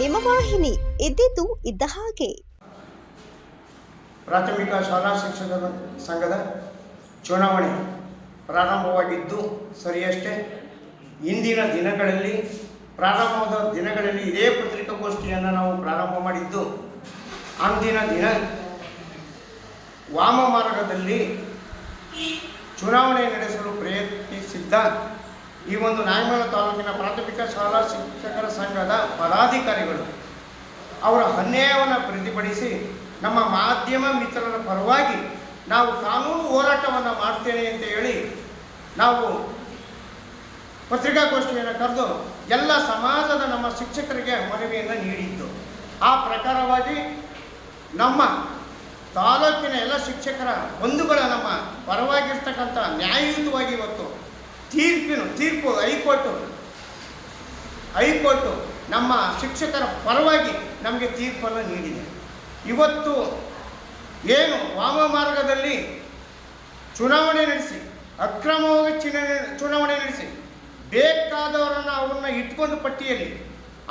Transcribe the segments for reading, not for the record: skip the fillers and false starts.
ನಿಮ್ಮ ವಾಹಿನಿ ಇದ್ದಿದ್ದು ಇದ್ದ ಹಾಗೆ. ಪ್ರಾಥಮಿಕ ಶಾಲಾ ಶಿಕ್ಷಕರ ಸಂಘದ ಚುನಾವಣೆ ಪ್ರಾರಂಭವಾಗಿದ್ದು ಸರಿಯಷ್ಟೇ. ಇಂದಿನ ದಿನಗಳಲ್ಲಿ ಪ್ರಾರಂಭವಾದ ದಿನಗಳಲ್ಲಿ ಇದೇ ಪತ್ರಿಕಾಗೋಷ್ಠಿಯನ್ನು ನಾವು ಪ್ರಾರಂಭ ಮಾಡಿದ್ದು. ಅಂದಿನ ದಿನ ವಾಮ ಮಾರ್ಗದಲ್ಲಿ ಚುನಾವಣೆ ನಡೆಸಲು ಪ್ರಯತ್ನಿಸಿದ್ದ ಈ ಒಂದು ನಾಗಮಂಗಲ ತಾಲೂಕಿನ ಪ್ರಾಥಮಿಕ ಶಾಲಾ ಶಿಕ್ಷಕರ ಸಂಘದ ಪದಾಧಿಕಾರಿಗಳು ಅವರ ಅನ್ಯಾಯವನ್ನು ಪ್ರತಿಭಟಿಸಿ ನಮ್ಮ ಮಾಧ್ಯಮ ಮಿತ್ರರ ಪರವಾಗಿ ನಾವು ಕಾನೂನು ಹೋರಾಟವನ್ನು ಮಾಡ್ತೇನೆ ಅಂತ ಹೇಳಿ ನಾವು ಪತ್ರಿಕಾಗೋಷ್ಠಿಯನ್ನು ಕರೆದು ಎಲ್ಲ ಸಮಾಜದ ನಮ್ಮ ಶಿಕ್ಷಕರಿಗೆ ಮನವಿಯನ್ನು ನೀಡಿದ್ದು. ಆ ಪ್ರಕಾರವಾಗಿ ನಮ್ಮ ತಾಲೂಕಿನ ಎಲ್ಲ ಶಿಕ್ಷಕರ ಬಂಧುಗಳ ನಮ್ಮ ಪರವಾಗಿರ್ತಕ್ಕಂಥ ನ್ಯಾಯಯುತವಾಗಿ ಇವತ್ತು ತೀರ್ಪು ಹೈಕೋರ್ಟು ನಮ್ಮ ಶಿಕ್ಷಕರ ಪರವಾಗಿ ನಮಗೆ ತೀರ್ಪನ್ನು ನೀಡಿದೆ. ಇವತ್ತು ಏನು ವಾಮ ಮಾರ್ಗದಲ್ಲಿ ಚುನಾವಣೆ ನಡೆಸಿ ಅಕ್ರಮವಾಗಿ ಚುನಾವಣೆ ನಡೆಸಿ ಬೇಕಾದವರನ್ನು ಅವ್ರನ್ನ ಇಟ್ಕೊಂಡು ಪಟ್ಟಿಯಲ್ಲಿ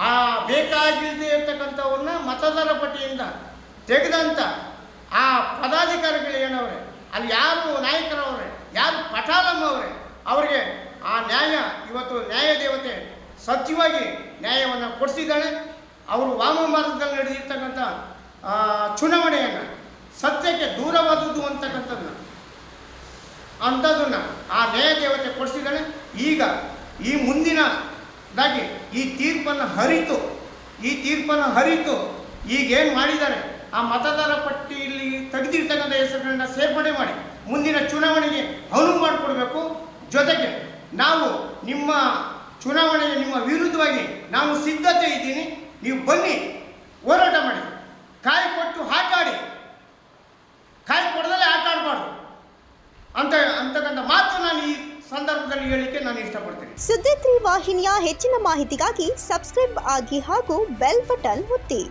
ಆ ಬೇಕಾಗಿಲ್ಲದೆ ಇರ್ತಕ್ಕಂಥವ್ರನ್ನ ಮತದಾರ ಪಟ್ಟಿಯಿಂದ ತೆಗೆದಂಥ ಆ ಪದಾಧಿಕಾರಿಗಳು ಏನವ್ರೆ, ಅಲ್ಲಿ ಯಾರು ನಾಯಕರವ್ರೆ, ಯಾರು ಪಟಾಲಮ್ಮ ಅವರೇ, ಅವರಿಗೆ ಆ ನ್ಯಾಯ ಇವತ್ತು ನ್ಯಾಯ ದೇವತೆ ಸತ್ಯವಾಗಿ ನ್ಯಾಯವನ್ನು ಕೊಡಿಸಿದ್ದಾಳೆ. ಅವರು ವಾಮ ಮಾರ್ಗದಲ್ಲಿ ನಡೆದಿರ್ತಕ್ಕಂಥ ಚುನಾವಣೆಯನ್ನು ಸತ್ಯಕ್ಕೆ ದೂರವಾದದ್ದು ಅಂಥದ್ದನ್ನು ಆ ನ್ಯಾಯ ದೇವತೆ ಕೊಡಿಸಿದ್ದಾಳೆ. ಈಗ ಈ ಮುಂದಿನದಾಗಿ ಈ ತೀರ್ಪನ್ನು ಹರಿತು ಈಗೇನು ಮಾಡಿದ್ದಾರೆ, ಆ ಮತದಾರ ಪಟ್ಟಿಯಲ್ಲಿ ತೆಗೆದಿರ್ತಕ್ಕಂಥ ಹೆಸರುಗಳನ್ನ ಸೇರ್ಪಡೆ ಮಾಡಿ ಮುಂದಿನ ಚುನಾವಣೆಗೆ ಅನುವು ಮಾಡಿಕೊಡ್ಬೇಕು. ಜೊತೆಗೆ ನಾವು ನಿಮ್ಮ ಚುನಾವಣೆಗೆ ನಿಮ್ಮ ವಿರುದ್ಧವಾಗಿ ನಾನು ಸಿದ್ಧತೆ ಇದ್ದೀನಿ, ನೀವು ಬನ್ನಿ ಹೋರಾಟ ಮಾಡಿ, ಕಾಯಿ ಕೊಟ್ಟು ಆಟಾಡಿ, ಕಾಯಿ ಕೊಡದಲ್ಲೇ ಆಟ ಆಡಬಾರ್ದು ಅಂತಕ್ಕಂಥ ಮಾತು ನಾನು ಈ ಸಂದರ್ಭದಲ್ಲಿ ಹೇಳಲಿಕ್ಕೆ ನಾನು ಇಷ್ಟಪಡ್ತೀನಿ. ಸುದ್ದಿ 3 ವಾಹಿನಿಯ ಹೆಚ್ಚಿನ ಮಾಹಿತಿಗಾಗಿ ಸಬ್ಸ್ಕ್ರೈಬ್ ಆಗಿ ಹಾಗೂ ಬೆಲ್ ಬಟನ್ ಒತ್ತಿ.